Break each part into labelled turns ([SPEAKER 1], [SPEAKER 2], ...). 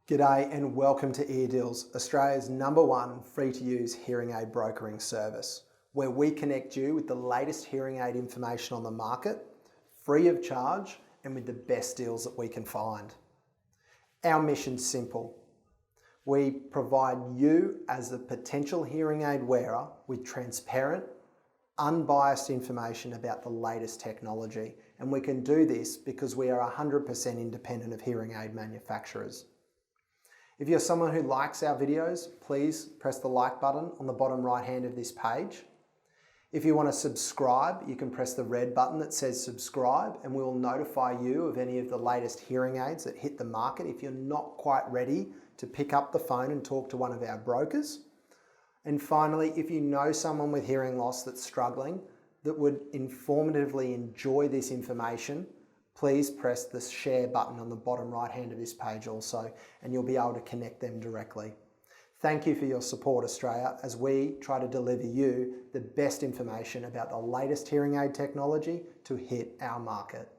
[SPEAKER 1] G'day and welcome to EarDeals, Australia's #1 free-to-use hearing aid brokering service, where we connect you with the latest hearing aid information on the market, free of charge and with the best deals that we can find. Our mission's simple. We provide you as a potential hearing aid wearer with transparent, unbiased information about the latest technology, and we can do this because we are 100% independent of hearing aid manufacturers. If you're someone who likes our videos, please press the like button on the bottom right hand of this page. If you want to subscribe, you can press the red button that says subscribe and we will notify you of any of the latest hearing aids that hit the market if you're not quite ready to pick up the phone and talk to one of our brokers. And finally, if you know someone with hearing loss that's struggling that would informatively enjoy this information, please press the share button on the bottom right hand of this page also, and you'll be able to connect them directly. Thank you for your support, Australia, as we try to deliver you the best information about the latest hearing aid technology to hit our market.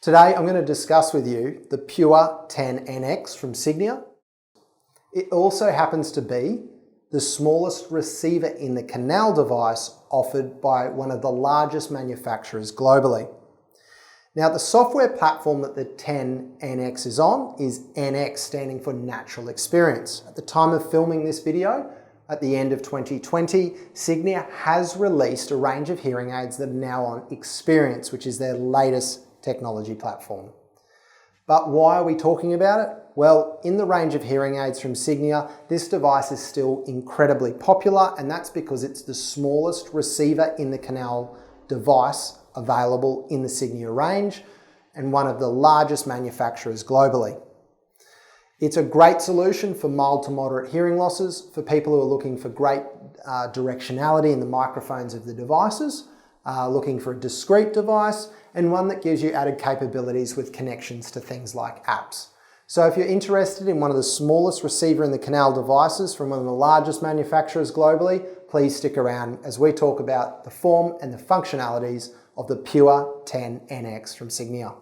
[SPEAKER 1] Today I'm going to discuss with you the Pure 10 NX from Signia. It also happens to be the smallest receiver-in-the-canal device offered by one of the largest manufacturers globally. Now, the software platform that the 10 NX is on is NX, standing for Natural Experience. At the time of filming this video, at the end of 2020, Signia has released a range of hearing aids that are now on Xperience, which is their latest technology platform. But why are we talking about it? Well, in the range of hearing aids from Signia, this device is still incredibly popular, and that's because it's the smallest receiver-in-the-canal device available in the Signia range and one of the largest manufacturers globally. It's a great solution for mild to moderate hearing losses, for people who are looking for great directionality in the microphones of the devices, looking for a discrete device, and one that gives you added capabilities with connections to things like apps. So if you're interested in one of the smallest receiver-in-the-canal devices from one of the largest manufacturers globally, please stick around as we talk about the form and the functionalities of the Pure 10 NX from Signia.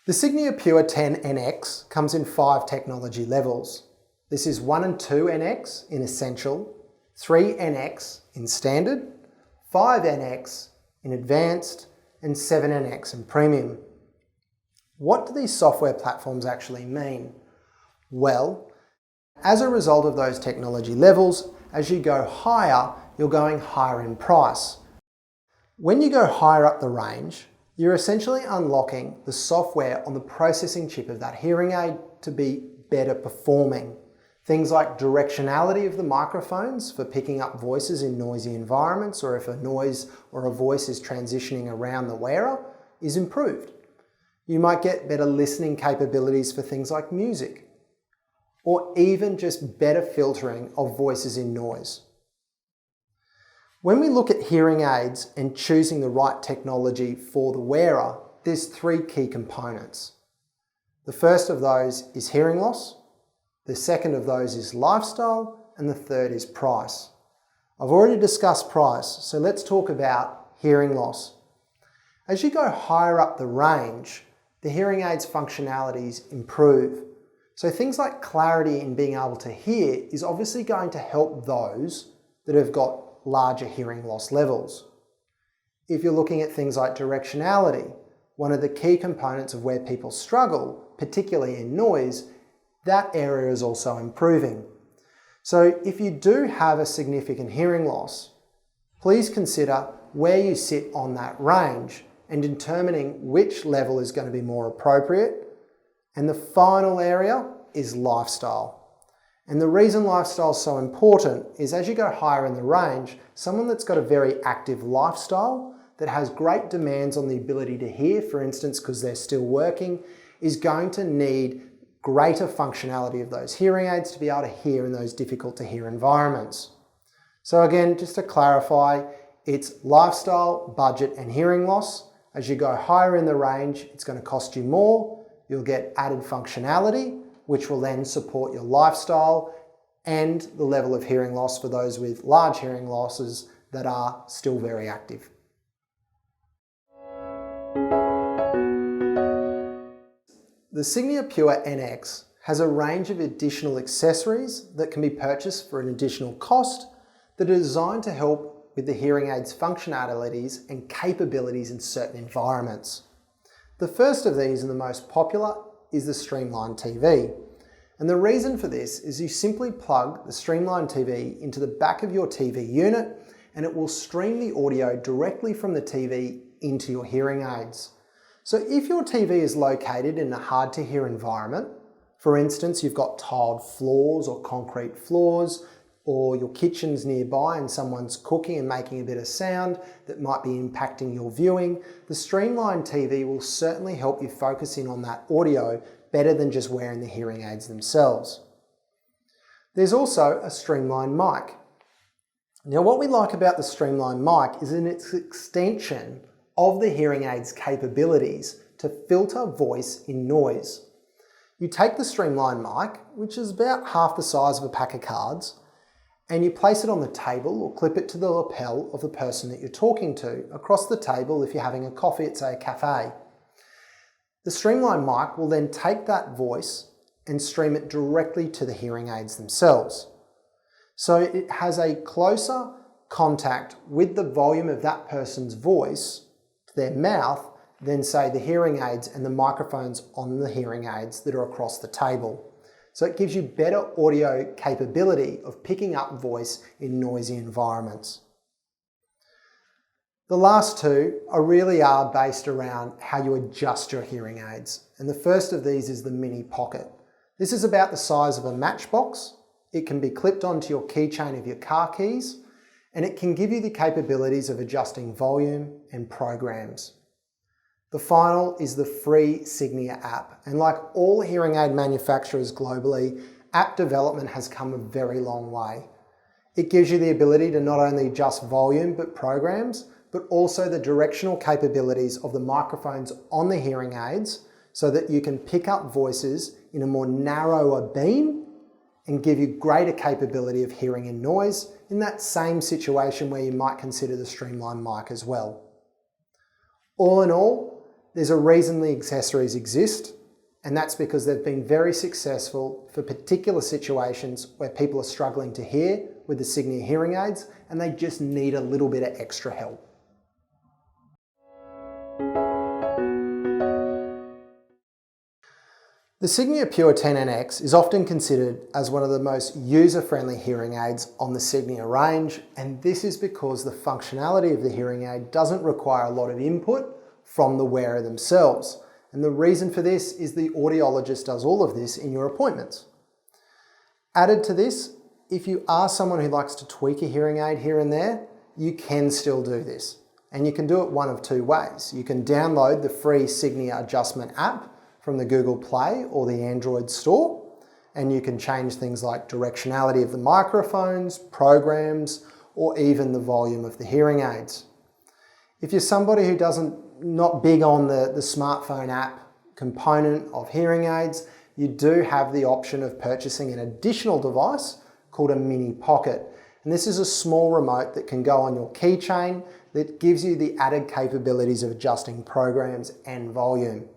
[SPEAKER 1] The Signia Pure 10 NX comes in 5 technology levels. This is 1 and 2 NX in Essential, 3 NX in Standard, 5 NX in Advanced, and 7 NX in Premium. What do these software platforms actually mean? Well, as a result of those technology levels, as you go higher, you're going higher in price. When you go higher up the range, you're essentially unlocking the software on the processing chip of that hearing aid to be better performing. Things like directionality of the microphones for picking up voices in noisy environments, or if a noise or a voice is transitioning around the wearer, is improved. You might get better listening capabilities for things like music, or even just better filtering of voices in noise. When we look at hearing aids and choosing the right technology for the wearer, there's 3 key components. The first of those is hearing loss. The second of those is lifestyle, and the third is price. I've already discussed price, so let's talk about hearing loss. As you go higher up the range, the hearing aid's functionalities improve. So things like clarity in being able to hear is obviously going to help those that have got larger hearing loss levels. If you're looking at things like directionality, one of the key components of where people struggle, particularly in noise, that area is also improving. So if you do have a significant hearing loss, please consider where you sit on that range and determining which level is going to be more appropriate. And the final area is lifestyle. And the reason lifestyle is so important is as you go higher in the range, someone that's got a very active lifestyle that has great demands on the ability to hear, for instance, because they're still working, is going to need greater functionality of those hearing aids to be able to hear in those difficult to hear environments. So again, just to clarify, it's lifestyle, budget and hearing loss, As you go higher in the range, it's going to cost you more. You'll get added functionality, which will then support your lifestyle and the level of hearing loss for those with large hearing losses that are still very active. The Signia Pure Nx has a range of additional accessories that can be purchased for an additional cost that are designed to help with the hearing aid's functionalities and capabilities in certain environments. The first of these and the most popular is the Streamline TV. And the reason for this is you simply plug the Streamline TV into the back of your TV unit and it will stream the audio directly from the TV into your hearing aids. So if your TV is located in a hard to hear environment, for instance, you've got tiled floors or concrete floors, or your kitchen's nearby and someone's cooking and making a bit of sound that might be impacting your viewing, the Streamline TV will certainly help you focus in on that audio better than just wearing the hearing aids themselves. There's also a Streamline mic. Now what we like about the Streamline mic is in its extension of the hearing aid's capabilities to filter voice in noise. You take the Streamline mic, which is about half the size of a pack of cards, and you place it on the table or clip it to the lapel of the person that you're talking to across the table if you're having a coffee at, say, a cafe. The Streamline mic will then take that voice and stream it directly to the hearing aids themselves. So it has a closer contact with the volume of that person's voice to their mouth than, say, the hearing aids and the microphones on the hearing aids that are across the table. So it gives you better audio capability of picking up voice in noisy environments. The last two really are based around how you adjust your hearing aids. And the first of these is the Mini Pocket. This is about the size of a matchbox. It can be clipped onto your keychain of your car keys, and it can give you the capabilities of adjusting volume and programs. The final is the free Signia app. And like all hearing aid manufacturers globally, app development has come a very long way. It gives you the ability to not only adjust volume but programs, but also the directional capabilities of the microphones on the hearing aids so that you can pick up voices in a more narrower beam and give you greater capability of hearing in noise in that same situation where you might consider the Streamline mic as well. All in all, there's a reason the accessories exist, and that's because they've been very successful for particular situations where people are struggling to hear with the Signia hearing aids and they just need a little bit of extra help. The Signia Pure 10 NX is often considered as one of the most user-friendly hearing aids on the Signia range, and this is because the functionality of the hearing aid doesn't require a lot of input from the wearer themselves. And the reason for this is the audiologist does all of this in your appointments. Added to this, if you are someone who likes to tweak a hearing aid here and there, you can still do this. And you can do it one of two ways. You can download the free Signia Adjustment app from the Google Play or the Android store, and you can change things like directionality of the microphones, programs, or even the volume of the hearing aids. If you're somebody who not big on the smartphone app component of hearing aids, you do have the option of purchasing an additional device called a Mini Pocket. And this is a small remote that can go on your keychain that gives you the added capabilities of adjusting programs and volume.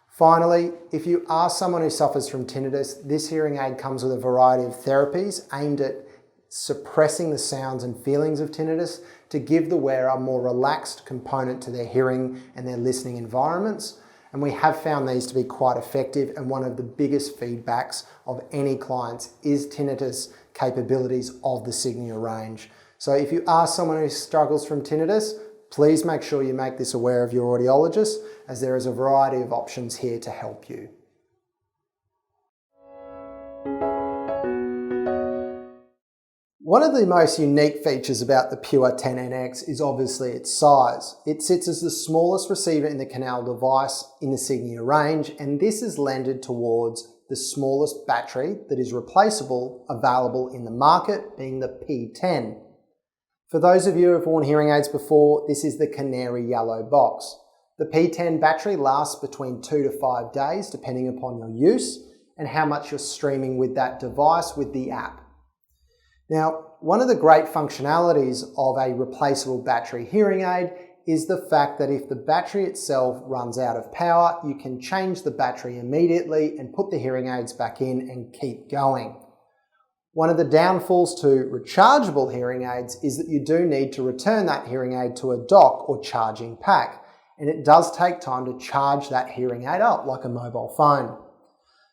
[SPEAKER 1] Finally, if you are someone who suffers from tinnitus, this hearing aid comes with a variety of therapies aimed at suppressing the sounds and feelings of tinnitus to give the wearer a more relaxed component to their hearing and their listening environments. And we have found these to be quite effective, and one of the biggest feedbacks of any clients is tinnitus capabilities of the Signia range. So if you are someone who struggles from tinnitus, please make sure you make this aware of your audiologist, as there is a variety of options here to help you. One of the most unique features about the Pure 10 NX is obviously its size. It sits as the smallest receiver-in-the-canal device in the Signia range, and this is lended towards the smallest battery that is replaceable available in the market, being the P10. For those of you who have worn hearing aids before, this is the canary yellow box. The P10 battery lasts between 2 to 5 days depending upon your use and how much you're streaming with that device with the app. Now, one of the great functionalities of a replaceable battery hearing aid is the fact that if the battery itself runs out of power, you can change the battery immediately and put the hearing aids back in and keep going. One of the downfalls to rechargeable hearing aids is that you do need to return that hearing aid to a dock or charging pack, and it does take time to charge that hearing aid up like a mobile phone.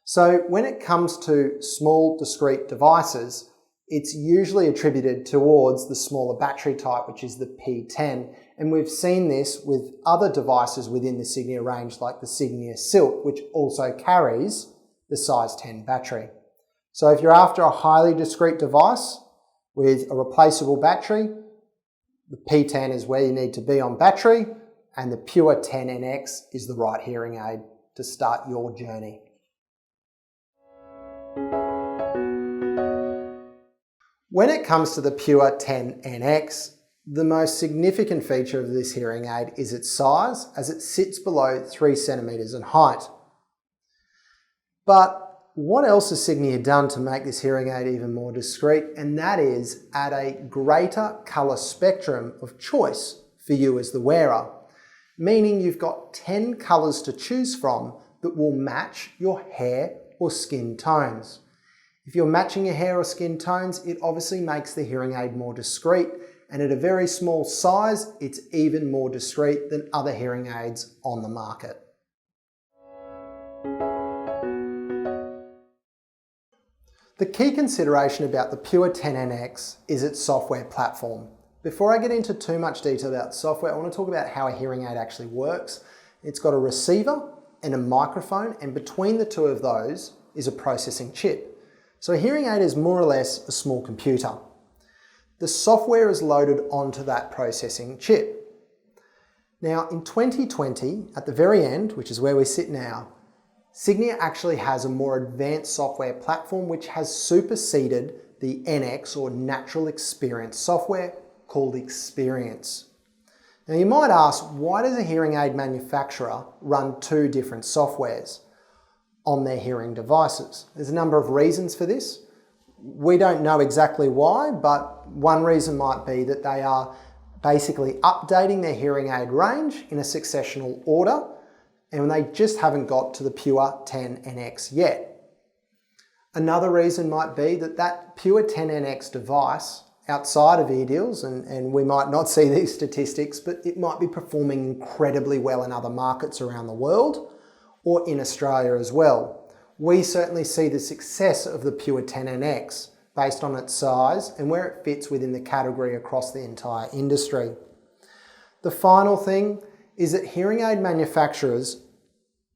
[SPEAKER 1] So when it comes to small discrete devices, it's usually attributed towards the smaller battery type, which is the P10, and we've seen this with other devices within the Signia range like the Signia Silk, which also carries the size 10 battery. So if you're after a highly discrete device with a replaceable battery, the P10 is where you need to be on battery, and the Pure 10 NX is the right hearing aid to start your journey. When it comes to the Pure 10 NX, the most significant feature of this hearing aid is its size, as it sits below 3 centimeters in height. But what else has Signia done to make this hearing aid even more discreet? And that is add a greater colour spectrum of choice for you as the wearer, meaning you've got 10 colours to choose from that will match your hair or skin tones. If you're matching your hair or skin tones, it obviously makes the hearing aid more discreet, and at a very small size, it's even more discreet than other hearing aids on the market. The key consideration about the Pure 10 NX is its software platform. Before I get into too much detail about software, I want to talk about how a hearing aid actually works. It's got a receiver and a microphone, and between the two of those is a processing chip. So a hearing aid is more or less a small computer. The software is loaded onto that processing chip. Now in 2020, at the very end, which is where we sit now, Signia actually has a more advanced software platform which has superseded the NX or natural experience software called Xperience. Now you might ask, why does a hearing aid manufacturer run two different softwares on their hearing devices? There's a number of reasons for this. We don't know exactly why, but one reason might be that they are basically updating their hearing aid range in a successional order, and they just haven't got to the Pure 10 NX yet. Another reason might be that that Pure 10 NX device outside of EarDeals, and we might not see these statistics, but it might be performing incredibly well in other markets around the world or in Australia as well. We certainly see the success of the Pure 10 NX based on its size and where it fits within the category across the entire industry. The final thing is that hearing aid manufacturers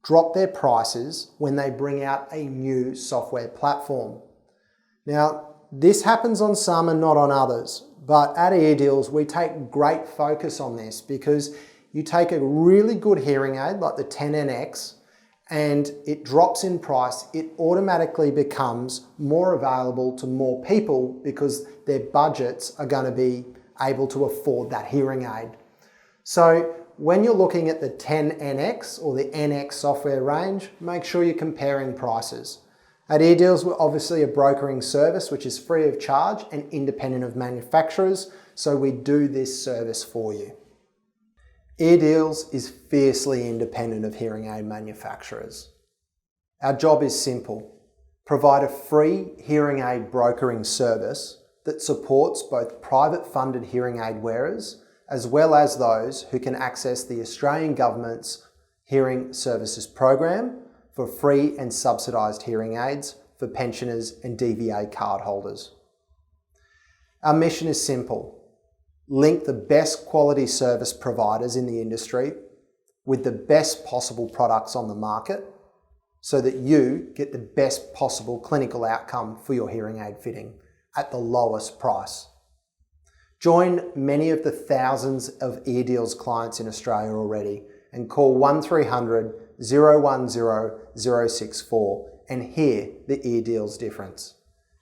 [SPEAKER 1] drop their prices when they bring out a new software platform. Now, this happens on some and not on others, but at EarDeals we take great focus on this because you take a really good hearing aid like the 10 NX and it drops in price, it automatically becomes more available to more people because their budgets are going to be able to afford that hearing aid. So when you're looking at the 10 NX or the NX software range, make sure you're comparing prices. At EarDeals, we're obviously a brokering service which is free of charge and independent of manufacturers, so we do this service for you. EarDeals is fiercely independent of hearing aid manufacturers. Our job is simple: provide a free hearing aid brokering service that supports both private funded hearing aid wearers as well as those who can access the Australian Government's Hearing Services Program for free and subsidised hearing aids for pensioners and DVA card holders. Our mission is simple: link the best quality service providers in the industry with the best possible products on the market so that you get the best possible clinical outcome for your hearing aid fitting at the lowest price. Join many of the thousands of EarDeals clients in Australia already and call 1300 010 064 and hear the EarDeals difference.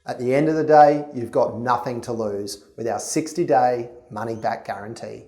[SPEAKER 1] At the end of the day, you've got nothing to lose with our 60-day money-back guarantee.